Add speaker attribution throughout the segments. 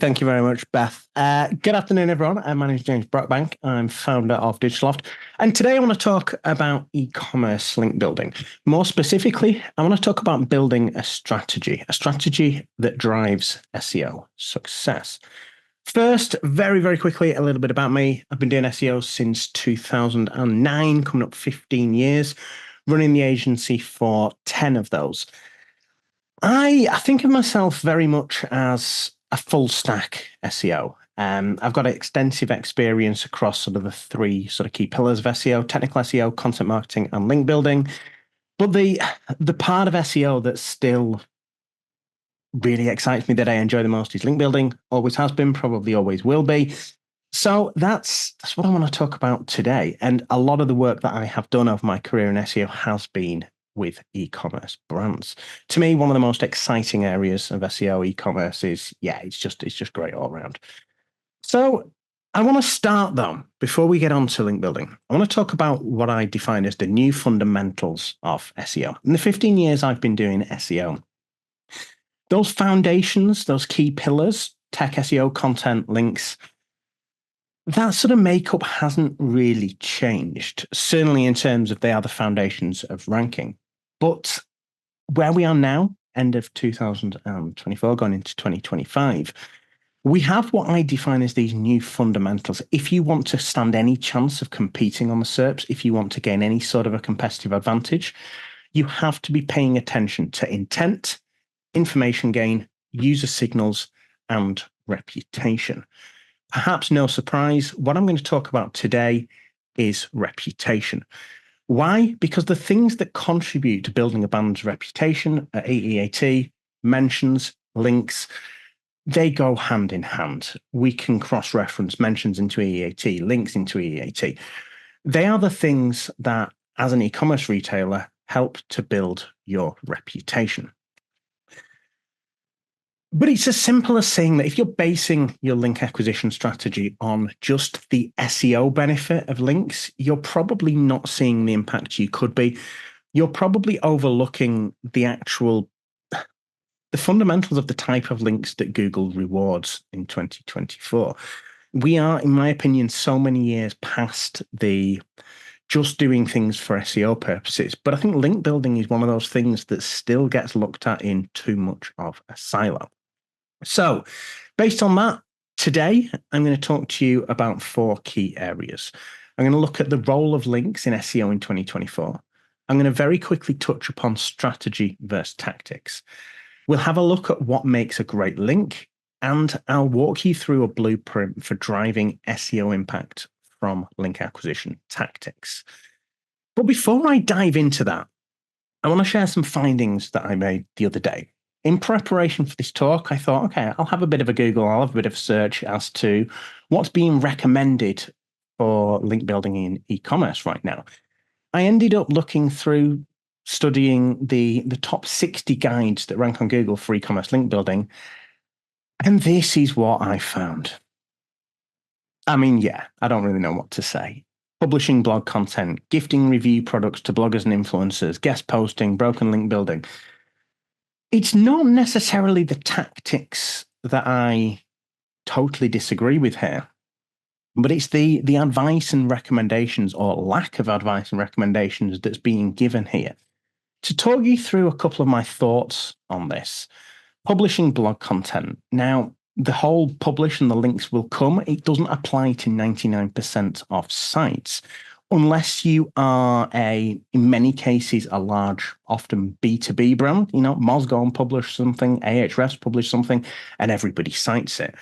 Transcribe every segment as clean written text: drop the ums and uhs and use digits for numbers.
Speaker 1: Thank you very much, Beth. Good afternoon, everyone. My name is James Brockbank. I'm founder of Digitaloft. And today I want to talk about e-commerce link building. More specifically, I want to talk about building a strategy that drives SEO success. First, very, very quickly, a little bit about me. I've been doing SEO since 2009, coming up 15 years, running the agency for 10 of those. I think of myself very much as a full stack SEO. I've got extensive experience across sort of the three sort of key pillars of SEO: technical SEO, content marketing, and link building. But the part of SEO that still really excites me, that I enjoy the most, is link building. Always has been, probably always will be. So that's what I want to talk about today. And a lot of the work that I have done over my career in SEO has been with e-commerce brands. To me, one of the most exciting areas of SEO e-commerce is, it's just great all around. So I want to start though, before we get on to link building, I want to talk about what I define as the new fundamentals of SEO. In the 15 years I've been doing SEO, those foundations, those key pillars, tech SEO, content, links, that sort of makeup hasn't really changed, certainly in terms of they are the foundations of ranking. But where we are now, end of 2024, going into 2025, we have what I define as these new fundamentals. If you want to stand any chance of competing on the SERPs, if you want to gain any sort of a competitive advantage, you have to be paying attention to intent, information gain, user signals, and reputation. Perhaps no surprise, what I'm going to talk about today is reputation. Why? Because the things that contribute to building a brand's reputation are EEAT, mentions, links, they go hand in hand. We can cross-reference mentions into EEAT, links into EEAT. They are the things that, as an e-commerce retailer, help to build your reputation. But it's as simple as saying that if you're basing your link acquisition strategy on just the SEO benefit of links, you're probably not seeing the impact you could be. You're probably overlooking the fundamentals of the type of links that Google rewards in 2024. We are, in my opinion, so many years past the just doing things for SEO purposes. But I think link building is one of those things that still gets looked at in too much of a silo. So based on that, today, I'm going to talk to you about 4 key areas. I'm going to look at the role of links in SEO in 2024. I'm going to very quickly touch upon strategy versus tactics. We'll have a look at what makes a great link, and I'll walk you through a blueprint for driving SEO impact from link acquisition tactics. But before I dive into that, I want to share some findings that I made the other day. In preparation for this talk, I thought, okay, I'll have a bit of a Google, I'll have a bit of a search as to what's being recommended for link building in e-commerce right now. I ended up looking through, studying the top 60 guides that rank on Google for e-commerce link building, and this is what I found. I mean, I don't really know what to say. Publishing blog content, gifting review products to bloggers and influencers, guest posting, broken link building. It's not necessarily the tactics that I totally disagree with here, but it's the advice and recommendations, or lack of advice and recommendations, that's being given here. To talk you through a couple of my thoughts on this, publishing blog content. Now, the whole publish and the links will come, it doesn't apply to 99% of sites. Unless you are in many cases, a large, often B2B brand, Moz go and publish something, Ahrefs publish something, and everybody cites it.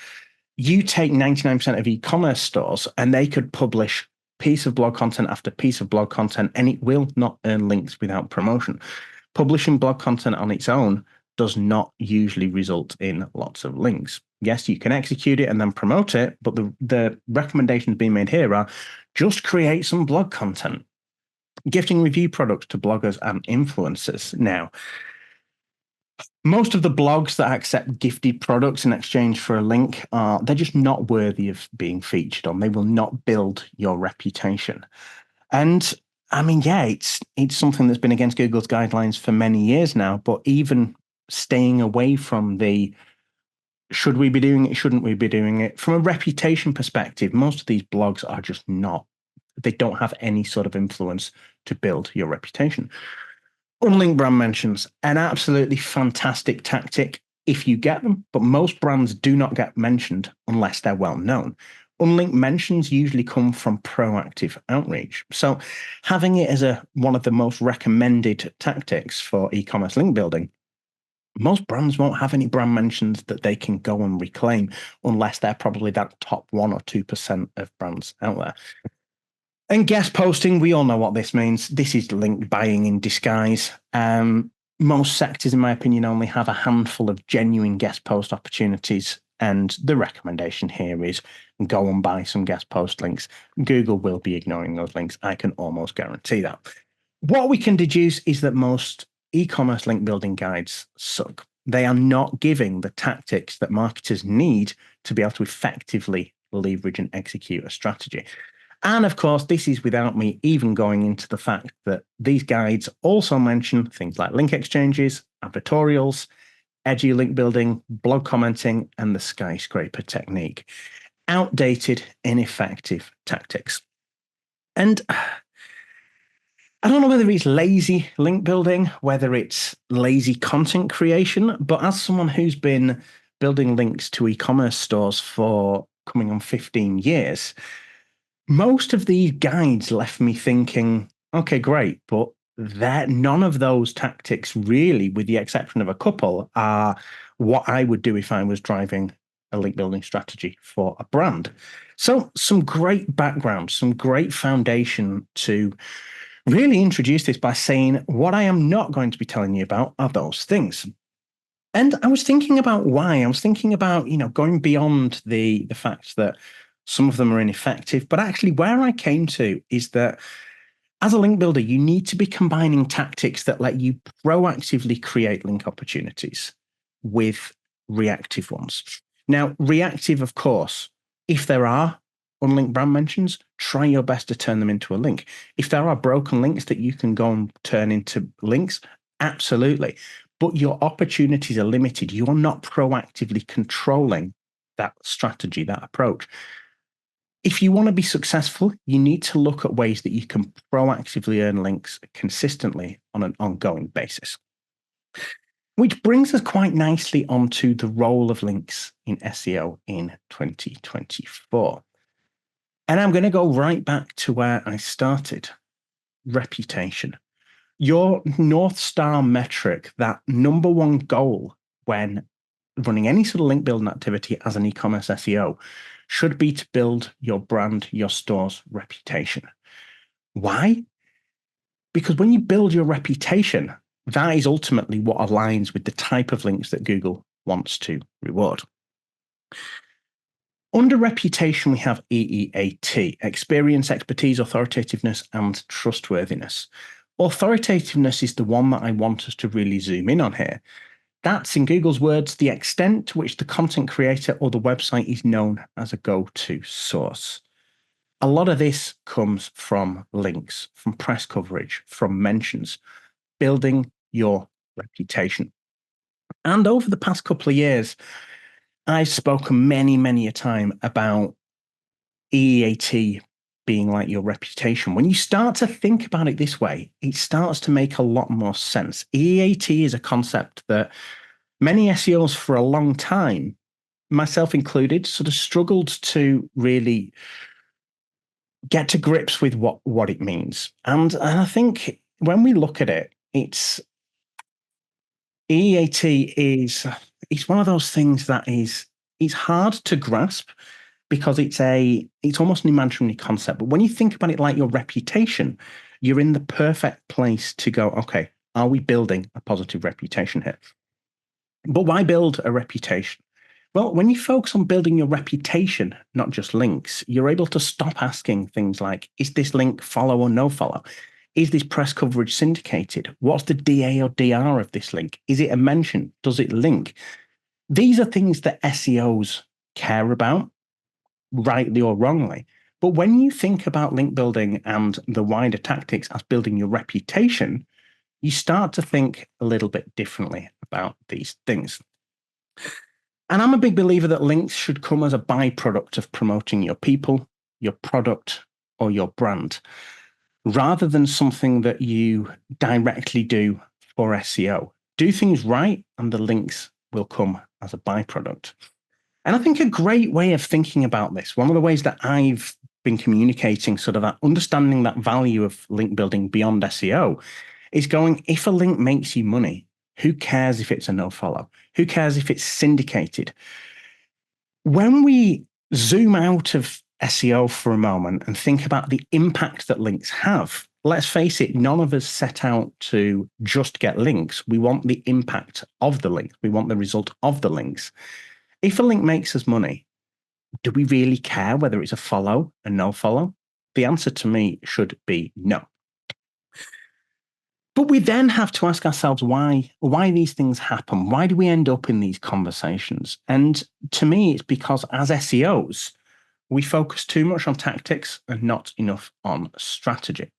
Speaker 1: You take 99% of e-commerce stores, and they could publish piece of blog content after piece of blog content, and it will not earn links without promotion. Publishing blog content on its own does not usually result in lots of links. Yes, you can execute it and then promote it, but the recommendations being made here are just create some blog content. Gifting review products to bloggers and influencers. Now, most of the blogs that accept gifted products in exchange for a link they're just not worthy of being featured on. They will not build your reputation. And I mean, it's something that's been against Google's guidelines for many years now, but even staying away from the Should we be doing it? Shouldn't we be doing it? From a reputation perspective, most of these blogs are just not, they don't have any sort of influence to build your reputation. Unlinked brand mentions, an absolutely fantastic tactic if you get them, but most brands do not get mentioned unless they're well known. Unlinked mentions usually come from proactive outreach. So having it as one of the most recommended tactics for e-commerce link building, most brands won't have any brand mentions that they can go and reclaim unless they're probably that top 1 or 2% of brands out there. And guest posting, we all know what this means. This is link buying in disguise. Most sectors, in my opinion, only have a handful of genuine guest post opportunities. And the recommendation here is go and buy some guest post links. Google will be ignoring those links. I can almost guarantee that. What we can deduce is that most e-commerce link building guides suck. They are not giving the tactics that marketers need to be able to effectively leverage and execute a strategy. And of course, this is without me even going into the fact that these guides also mention things like link exchanges, advertorials, edgy link building, blog commenting, and the skyscraper technique. Outdated, ineffective tactics. And I don't know whether it's lazy link building, whether it's lazy content creation, but as someone who's been building links to e-commerce stores for coming on 15 years, most of these guides left me thinking, okay, great, but none of those tactics really, with the exception of a couple, are what I would do if I was driving a link building strategy for a brand. So some great background, some great foundation to really introduce this by saying what I am not going to be telling you about are those things. And I was thinking about why. I was thinking about, going beyond the fact that some of them are ineffective, but actually where I came to is that as a link builder, you need to be combining tactics that let you proactively create link opportunities with reactive ones. Now, reactive, of course, if there are unlinked brand mentions, try your best to turn them into a link. If there are broken links that you can go and turn into links, absolutely. But your opportunities are limited. You are not proactively controlling that strategy, that approach. If you want to be successful, you need to look at ways that you can proactively earn links consistently on an ongoing basis. Which brings us quite nicely onto the role of links in SEO in 2024. And I'm going to go right back to where I started, reputation. Your North Star metric, that number one goal when running any sort of link building activity as an e-commerce SEO, should be to build your brand, your store's reputation. Why? Because when you build your reputation, that is ultimately what aligns with the type of links that Google wants to reward. Under reputation, we have EEAT, experience, expertise, authoritativeness, and trustworthiness. Authoritativeness is the one that I want us to really zoom in on here. That's, in Google's words, the extent to which the content creator or the website is known as a go-to source. A lot of this comes from links, from press coverage, from mentions, building your reputation. And over the past couple of years, I've spoken many a time about EEAT being like your reputation. When you start to think about it this way, it starts to make a lot more sense. EEAT is a concept that many SEOs for a long time, myself included, sort of struggled to really get to grips with what it means. And I think when we look at it, it's EEAT is it's one of those things that it's hard to grasp because it's almost an imaginary concept. But when you think about it like your reputation, you're in the perfect place to go, okay, are we building a positive reputation here? But why build a reputation? Well, when you focus on building your reputation, not just links, you're able to stop asking things like, is this link follow or no follow? Is this press coverage syndicated? What's the DA or DR of this link? Is it a mention? Does it link? These are things that SEOs care about, rightly or wrongly. But when you think about link building and the wider tactics as building your reputation, you start to think a little bit differently about these things. And I'm a big believer that links should come as a byproduct of promoting your people, your product, or your brand, rather than something that you directly do for SEO. Do things right, and the links will come as a byproduct. And I think a great way of thinking about this, one of the ways that I've been communicating sort of that understanding that value of link building beyond SEO is going, if a link makes you money, who cares if it's a no follow? Who cares if it's syndicated? When we zoom out of SEO for a moment and think about the impact that links have, let's face it, none of us set out to just get links. We want the impact of the links. We want the result of the links. If a link makes us money, do we really care whether it's a follow, a no follow? The answer to me should be no. But we then have to ask ourselves why these things happen. Why do we end up in these conversations? And to me, it's because as SEOs, we focus too much on tactics and not enough on strategy.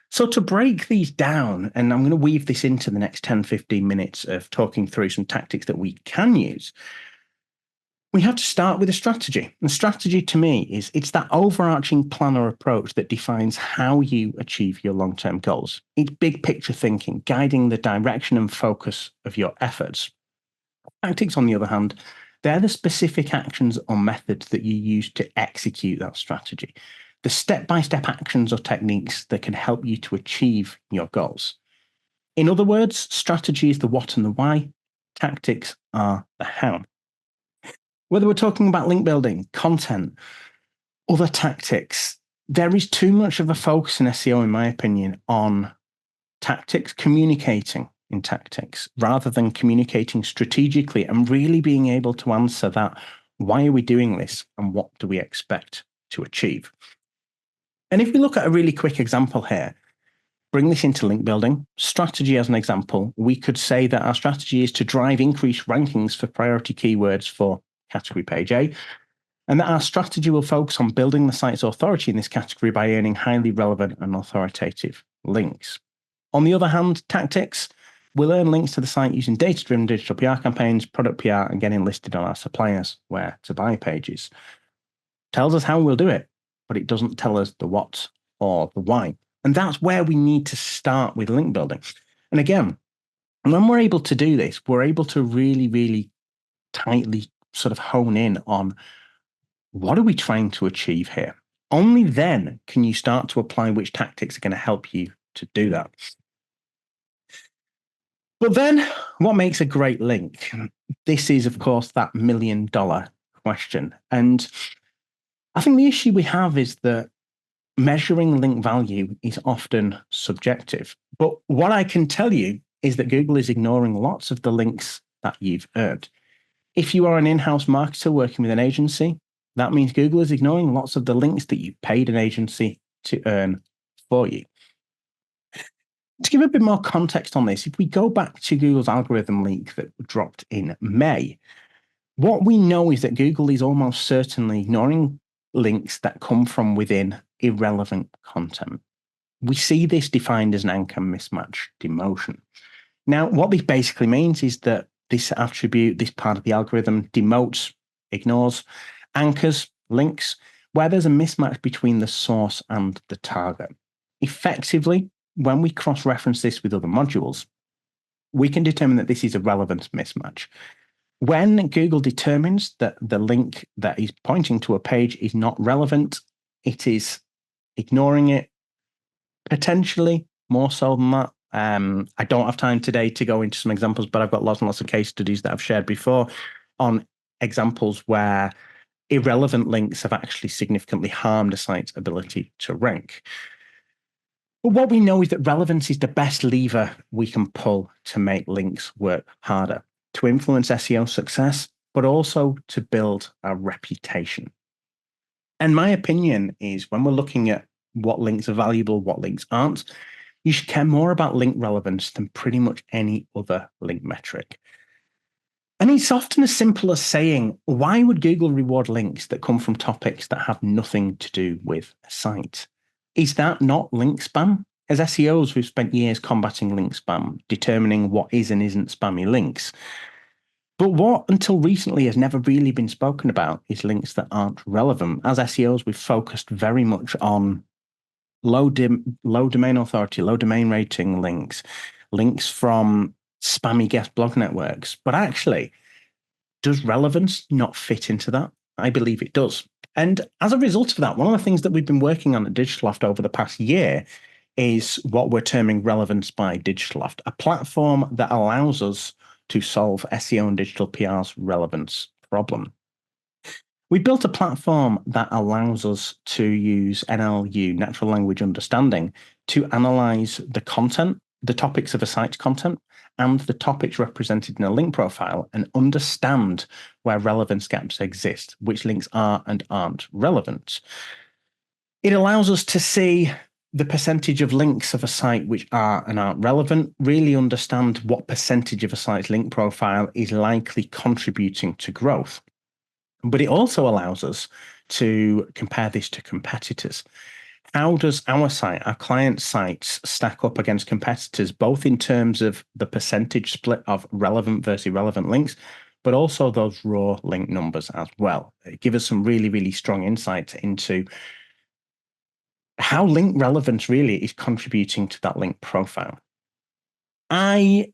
Speaker 1: So to break these down, and I'm going to weave this into the next 10, 15 minutes of talking through some tactics that we can use, we have to start with a strategy. And strategy to me it's that overarching plan or approach that defines how you achieve your long-term goals. It's big picture thinking, guiding the direction and focus of your efforts. Tactics, on the other hand, they're the specific actions or methods that you use to execute that strategy. The step-by-step actions or techniques that can help you to achieve your goals. In other words, strategy is the what and the why. Tactics are the how. Whether we're talking about link building, content, other tactics, there is too much of a focus in SEO, in my opinion, on tactics, communicating in tactics, rather than communicating strategically and really being able to answer that, why are we doing this and what do we expect to achieve? And if we look at a really quick example here, bring this into link building, strategy as an example, we could say that our strategy is to drive increased rankings for priority keywords for category page A, and that our strategy will focus on building the site's authority in this category by earning highly relevant and authoritative links. On the other hand, tactics will earn links to the site using data-driven digital PR campaigns, product PR, and getting listed on our suppliers where to buy pages. Tells us how we'll do it, but it doesn't tell us the what or the why. And that's where we need to start with link building. And again, when we're able to do this, we're able to really, really tightly sort of hone in on what are we trying to achieve here. Only then can you start to apply which tactics are going to help you to do that. But then what makes a great link? This is, of course, that $1 million question. And I think the issue we have is that measuring link value is often subjective. But what I can tell you is that Google is ignoring lots of the links that you've earned. If you are an in-house marketer working with an agency, that means Google is ignoring lots of the links that you paid an agency to earn for you. To give a bit more context on this, if we go back to Google's algorithm leak that dropped in May, what we know is that Google is almost certainly ignoring links that come from within irrelevant content. We see this defined as an anchor mismatch demotion. Now, what this basically means is that this attribute, this part of the algorithm, demotes, ignores, anchors, links, where there's a mismatch between the source and the target. Effectively, when we cross-reference this with other modules, we can determine that this is a relevance mismatch. When Google determines that the link that is pointing to a page is not relevant, it is ignoring it, potentially more so than that. I don't have time today to go into some examples, but I've got lots and lots of case studies that I've shared before on examples where irrelevant links have actually significantly harmed a site's ability to rank. But what we know is that relevance is the best lever we can pull to make links work harder, to influence SEO success, but also to build a reputation. And my opinion is when we're looking at what links are valuable, what links aren't, you should care more about link relevance than pretty much any other link metric. And it's often as simple as saying, why would Google reward links that come from topics that have nothing to do with a site? Is that not link spam? As SEOs, we've spent years combating link spam, determining what is and isn't spammy links. But what until recently has never really been spoken about is links that aren't relevant. As SEOs, we've focused very much on low domain authority, low domain rating links from spammy guest blog networks. But actually, does relevance not fit into that? I believe it does. And as a result of that, one of the things that we've been working on at Digitaloft over the past year is what we're terming Relevance by Digitaloft, a platform that allows us to solve SEO and digital PR's relevance problem. We built a platform that allows us to use NLU, natural language understanding, to analyze the content, the topics of a site's content, and the topics represented in a link profile, and understand where relevance gaps exist, which links are and aren't relevant. It allows us to see the percentage of links of a site which are and aren't relevant, really understand what percentage of a site's link profile is likely contributing to growth. But it also allows us to compare this to competitors. How does our site, our client sites, stack up against competitors, both in terms of the percentage split of relevant versus irrelevant links, but also those raw link numbers as well? It gives us some really, really strong insights into how link relevance really is contributing to that link profile. I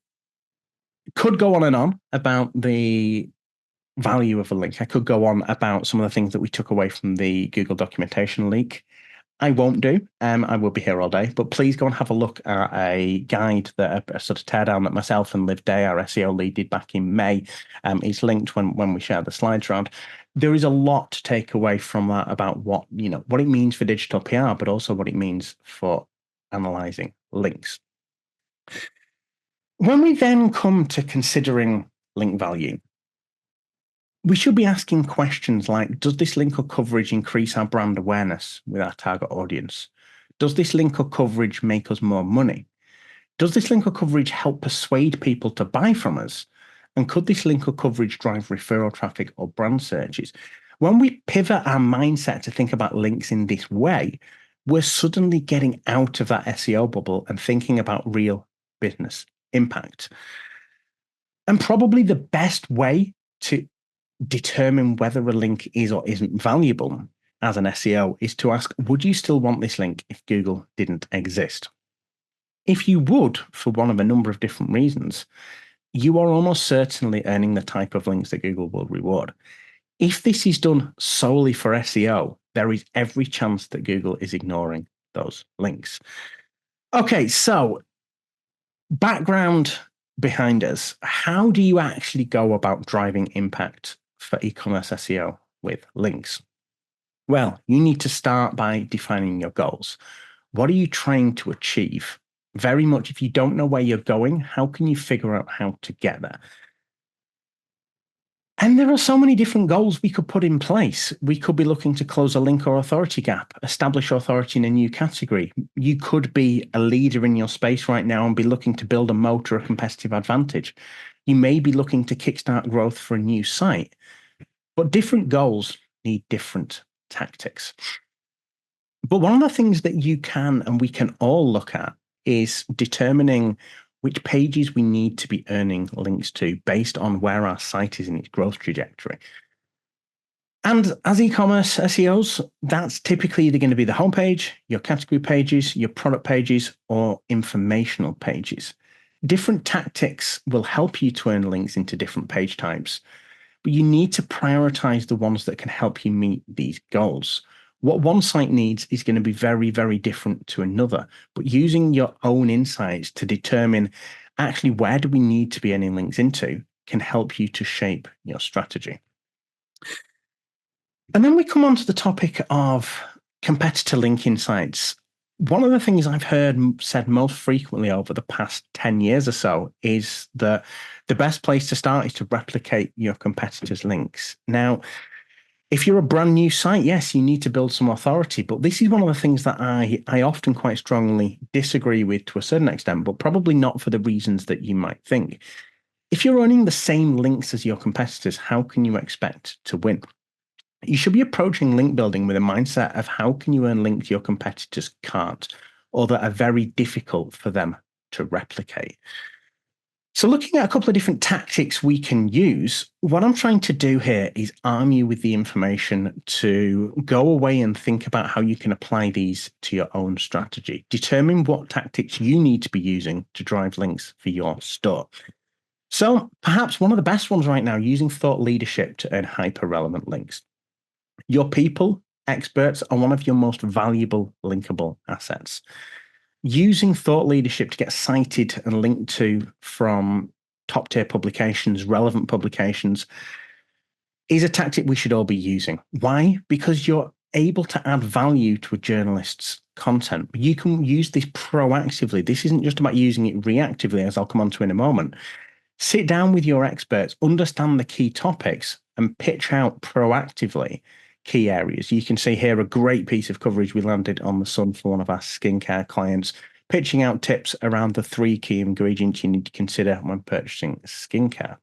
Speaker 1: could go on and on about the value of a link. I could go on about some of the things that we took away from the Google documentation leak. I won't do. I will be here all day, but please go and have a look at a guide that a sort of teardown that myself and Liv Day, our SEO lead, did back in May. It's linked when we share the slides around. There is a lot to take away from that about what it means for digital PR, but also what it means for analyzing links. When we then come to considering link value, we should be asking questions like, does this link or coverage increase our brand awareness with our target audience? Does this link or coverage make us more money? Does this link or coverage help persuade people to buy from us? And could this link or coverage drive referral traffic or brand searches? When we pivot our mindset to think about links in this way, we're suddenly getting out of that SEO bubble and thinking about real business impact. And probably the best way to determine whether a link is or isn't valuable as an SEO is to ask, would you still want this link if Google didn't exist? If you would, for one of a number of different reasons, you are almost certainly earning the type of links that Google will reward. If this is done solely for SEO, there is every chance that Google is ignoring those links. Okay, so background behind us. How do you actually go about driving impact for e-commerce SEO with links? Well, you need to start by defining your goals. What are you trying to achieve? Very much, if you don't know where you're going, how can you figure out how to get there? And there are so many different goals we could put in place. We could be looking to close a link or authority gap, establish authority in a new category. You could be a leader in your space right now and be looking to build a moat or a competitive advantage. You may be looking to kickstart growth for a new site, but different goals need different tactics. But one of the things that you can and we can all look at is determining which pages we need to be earning links to based on where our site is in its growth trajectory. And as e-commerce SEOs, that's typically either going to be the homepage, your category pages, your product pages, or informational pages. Different tactics will help you to earn links into different page types, but you need to prioritize the ones that can help you meet these goals. What one site needs is going to be very, very different to another, but using your own insights to determine actually where do we need to be earning links into can help you to shape your strategy. And then we come on to the topic of competitor link insights. One of the things I've heard said most frequently over the past 10 years or so is that the best place to start is to replicate your competitors' links. Now, if you're a brand new site, yes, you need to build some authority, but this is one of the things that I often quite strongly disagree with to a certain extent, but probably not for the reasons that you might think. If you're earning the same links as your competitors, how can you expect to win? You should be approaching link building with a mindset of how can you earn links your competitors can't, or that are very difficult for them to replicate. So looking at a couple of different tactics we can use, what I'm trying to do here is arm you with the information to go away and think about how you can apply these to your own strategy. Determine what tactics you need to be using to drive links for your store. So perhaps one of the best ones right now, using thought leadership to earn hyper-relevant links. Your people, experts, are one of your most valuable linkable assets. Using thought leadership to get cited and linked to from top tier publications, relevant publications, is a tactic we should all be using. Why? Because you're able to add value to a journalist's content. You can use this proactively. This isn't just about using it reactively, as I'll come on to in a moment. Sit down with your experts, understand the key topics, and pitch out proactively key areas. You can see here a great piece of coverage we landed on The Sun for one of our skincare clients, pitching out tips around the 3 key ingredients you need to consider when purchasing skincare.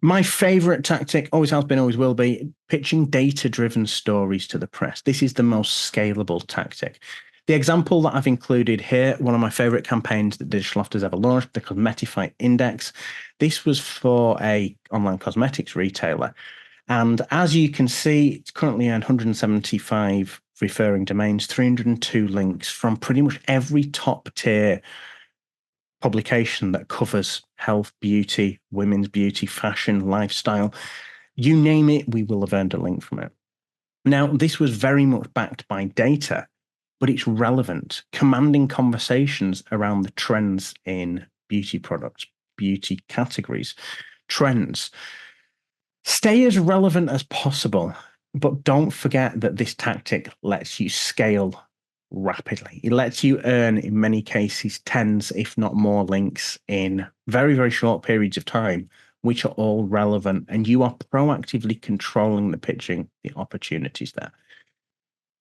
Speaker 1: My favorite tactic, always has been, always will be, pitching data-driven stories to the press. This is the most scalable tactic. The example that I've included here, one of my favorite campaigns that Digitaloft has ever launched, the Cosmetify Index. This was for a online cosmetics retailer. And as you can see, it's currently earned 175 referring domains, 302 links from pretty much every top tier publication that covers health, beauty, women's beauty, fashion, lifestyle. You name it, we will have earned a link from it. Now, this was very much backed by data, but it's relevant, commanding conversations around the trends in beauty products, beauty categories, trends. Stay as relevant as possible, but don't forget that this tactic lets you scale rapidly. It lets you earn, in many cases, tens, if not more, links in very, very short periods of time, which are all relevant, and you are proactively controlling the pitching, the opportunities there.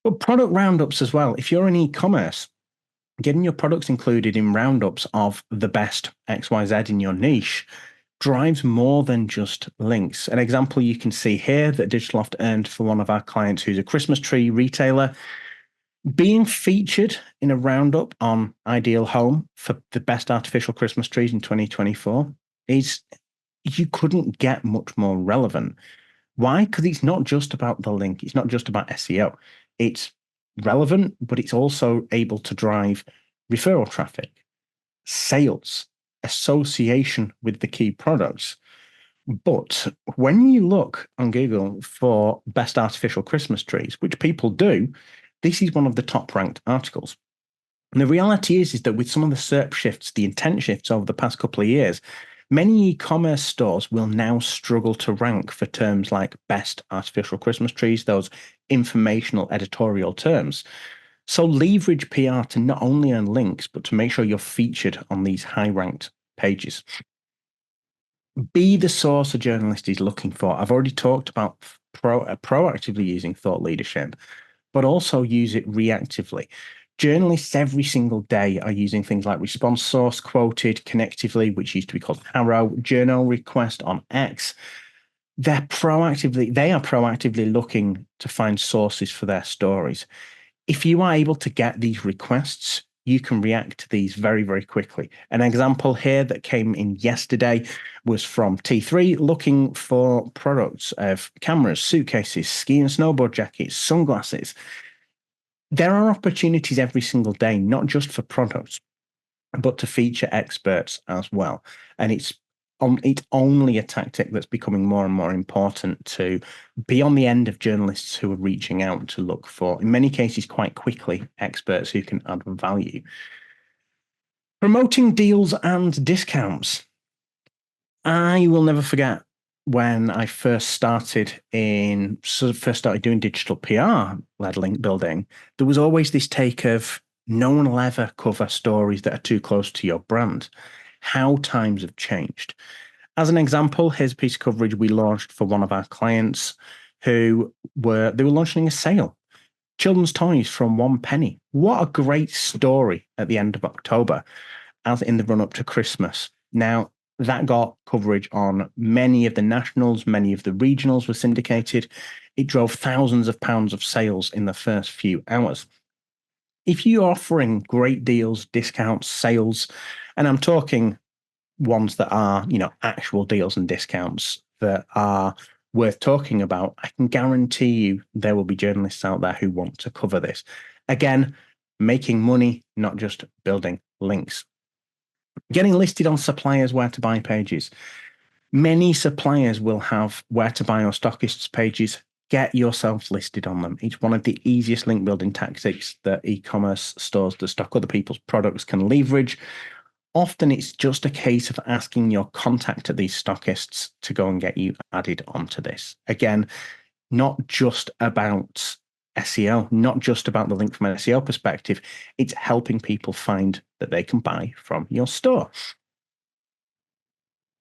Speaker 1: But product roundups as well. If you're in e-commerce, getting your products included in roundups of the best XYZ in your niche drives more than just links. An example you can see here that Digitaloft earned for one of our clients who's a Christmas tree retailer. Being featured in a roundup on Ideal Home for the best artificial Christmas trees in 2024 is, you couldn't get much more relevant. Why? Because it's not just about the link. It's not just about SEO. It's relevant, but it's also able to drive referral traffic, sales, association with the key products. But when you look on Google for best artificial Christmas trees, which people do, this is one of the top ranked articles. And the reality is that with some of the SERP shifts, the intent shifts over the past couple of years, many e-commerce stores will now struggle to rank for terms like best artificial Christmas trees, those informational editorial terms. So leverage PR to not only earn links, but to make sure you're featured on these high-ranked pages. Be the source a journalist is looking for. I've already talked about proactively using thought leadership, but also use it reactively. Journalists every single day are using things like response source, quoted, connectively, which used to be called Arrow, journal request on X. They are proactively looking to find sources for their stories. If you are able to get these requests, you can react to these very, very quickly. An example here that came in yesterday was from T3, looking for products of cameras, suitcases, ski and snowboard jackets, sunglasses. There are opportunities every single day, not just for products, but to feature experts as well. And it's only a tactic that's becoming more and more important to be on the end of journalists who are reaching out to look for, in many cases, quite quickly, experts who can add value. Promoting deals and discounts. I will never forget when I first started doing digital PR-led link building. There was always this take of no one will ever cover stories that are too close to your brand. How times have changed. As an example, here's a piece of coverage we launched for one of our clients who were launching a sale. Children's toys from 1 penny. What a great story at the end of October, as in the run-up to Christmas. Now, that got coverage on many of the nationals, many of the regionals were syndicated. It drove thousands of pounds of sales in the first few hours. If you're offering great deals, discounts, sales, and I'm talking ones that are, actual deals and discounts that are worth talking about, I can guarantee you there will be journalists out there who want to cover this. Again, making money, not just building links. Getting listed on suppliers' where to buy pages. Many suppliers will have where to buy or stockists pages. Get yourself listed on them. It's one of the easiest link building tactics that e-commerce stores that stock other people's products can leverage. Often it's just a case of asking your contact at these stockists to go and get you added onto this. Again, not just about SEO, not just about the link from an SEO perspective, it's helping people find that they can buy from your store.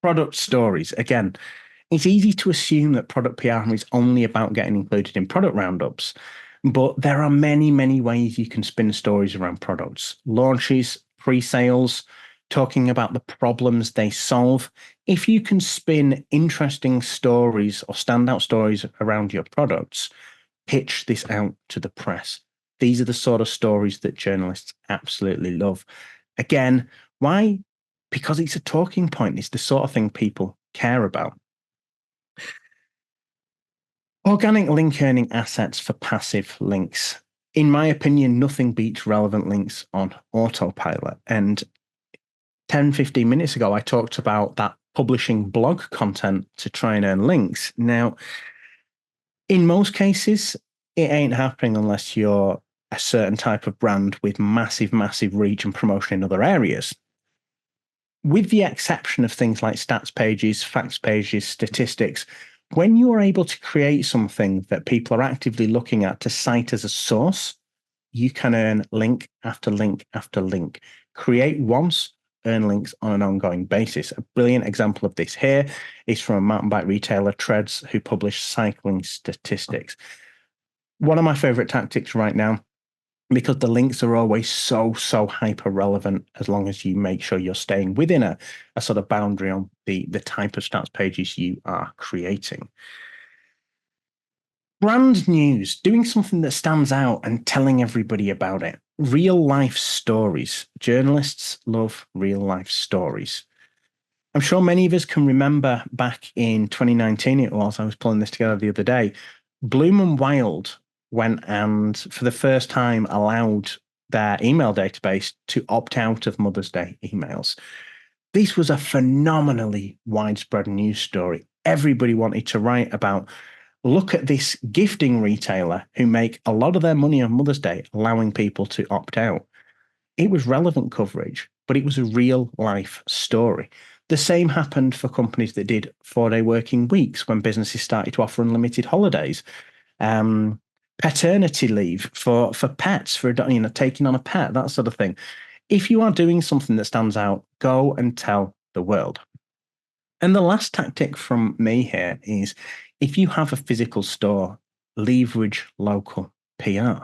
Speaker 1: Product stories. Again, it's easy to assume that product PR is only about getting included in product roundups, but there are many, many ways you can spin stories around products. Launches, pre-sales, talking about the problems they solve. If you can spin interesting stories or standout stories around your products, pitch this out to the press. These are the sort of stories that journalists absolutely love. Again, why? Because it's a talking point. It's the sort of thing people care about. Organic link earning assets for passive links. In my opinion, nothing beats relevant links on autopilot. And 10, 15 minutes ago, I talked about that publishing blog content to try and earn links. Now, in most cases, it ain't happening unless you're a certain type of brand with massive, massive reach and promotion in other areas. With the exception of things like stats pages, facts pages, statistics, when you are able to create something that people are actively looking at to cite as a source, you can earn link after link after link. Create once, earn links on an ongoing basis. A brilliant example of this here is from a mountain bike retailer, Treads, who publish cycling statistics. One of my favorite tactics right now, because the links are always so hyper relevant as long as you make sure you're staying within a sort of boundary on the type of stats pages you are creating. Brand news, doing something that stands out and telling everybody about it. Real life stories. Journalists love real life stories. I'm sure many of us can remember back in 2019, I was pulling this together the other day, Bloom and Wild went and for the first time allowed their email database to opt out of Mother's Day emails. This was a phenomenally widespread news story. Everybody wanted to write about, look at this gifting retailer who make a lot of their money on Mother's Day, allowing people to opt out. It was relevant coverage, but it was a real life story. The same happened for companies that did 4-day working weeks when businesses started to offer unlimited holidays. Paternity leave for pets, for taking on a pet, that sort of thing. If you are doing something that stands out, go and tell the world. And the last tactic from me here is if you have a physical store, leverage local PR.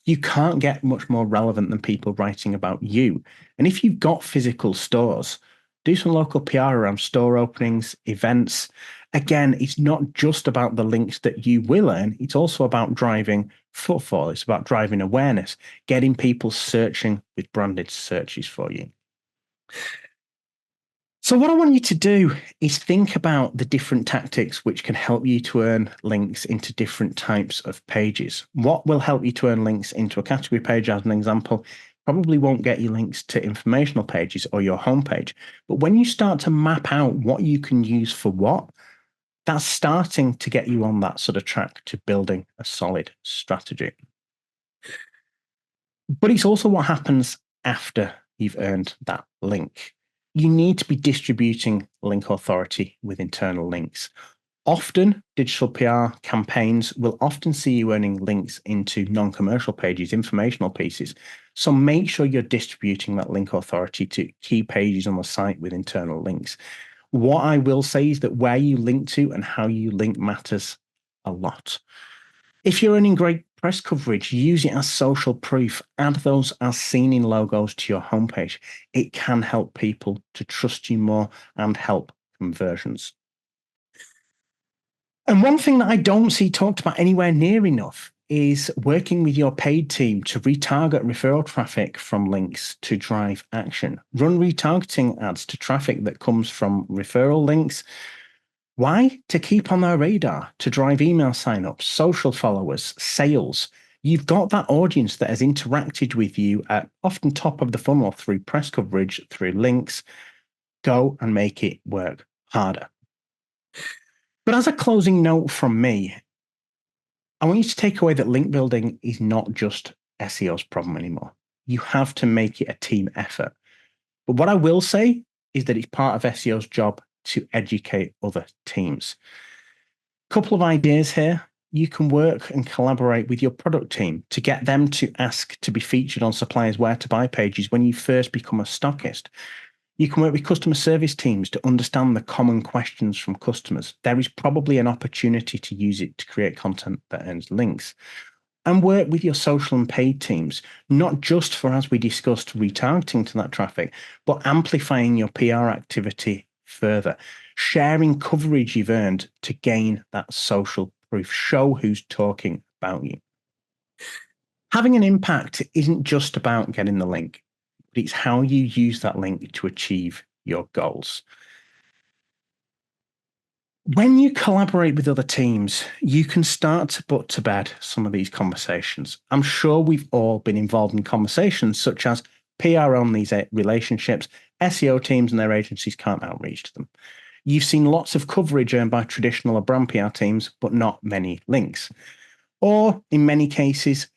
Speaker 1: You can't get much more relevant than people writing about you. And if you've got physical stores, do some local PR around store openings, events. Again, it's not just about the links that you will earn. It's also about driving footfall. It's about driving awareness, getting people searching with branded searches for you. So what I want you to do is think about the different tactics which can help you to earn links into different types of pages. What will help you to earn links into a category page, as an example, probably won't get you links to informational pages or your homepage. But when you start to map out what you can use for what, that's starting to get you on that sort of track to building a solid strategy. But it's also what happens after you've earned that link. You need to be distributing link authority with internal links. Often, digital PR campaigns will often see you earning links into non-commercial pages, informational pieces. So make sure you're distributing that link authority to key pages on the site with internal links. What I will say is that where you link to and how you link matters a lot. If you're earning great press coverage, use it as social proof. Add those as seen in logos to your homepage. It can help people to trust you more and help conversions. And one thing that I don't see talked about anywhere near enough is working with your paid team to retarget referral traffic from links to drive action. Run retargeting ads to traffic that comes from referral links. Why? To keep on their radar, to drive email signups, social followers, sales. You've got that audience that has interacted with you at often top of the funnel through press coverage, through links. Go and make it work harder. But as a closing note from me, I want you to take away that link building is not just SEO's problem anymore. You have to make it a team effort. But what I will say is that it's part of SEO's job to educate other teams. Couple of ideas here. You can work and collaborate with your product team to get them to ask to be featured on suppliers' where to buy pages when you first become a stockist. You can work with customer service teams to understand the common questions from customers. There is probably an opportunity to use it to create content that earns links. And work with your social and paid teams, not just for, as we discussed, retargeting to that traffic, but amplifying your PR activity further, sharing coverage you've earned to gain that social proof, show who's talking about you. Having an impact isn't just about getting the link, but it's how you use that link to achieve your goals. When you collaborate with other teams, you can start to put to bed some of these conversations. I'm sure we've all been involved in conversations such as PR on these relationships, SEO teams and their agencies can't outreach to them. You've seen lots of coverage earned by traditional or brand PR teams, but not many links. Or in many cases,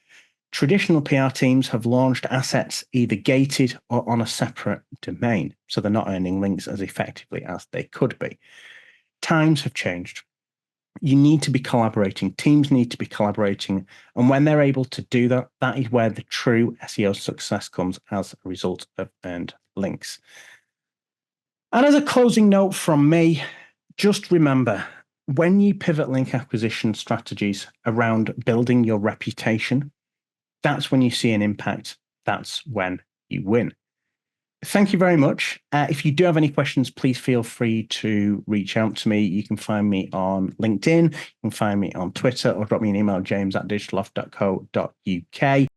Speaker 1: traditional PR teams have launched assets either gated or on a separate domain, so they're not earning links as effectively as they could be. Times have changed. You need to be collaborating. Teams need to be collaborating. And when they're able to do that, that is where the true SEO success comes as a result of earned links. And as a closing note from me, just remember, when you pivot link acquisition strategies around building your reputation, that's when you see an impact. That's when you win. Thank you very much. If you do have any questions, please feel free to reach out to me. You can find me on LinkedIn, you can find me on Twitter, or drop me an email, james@digitaloft.co.uk.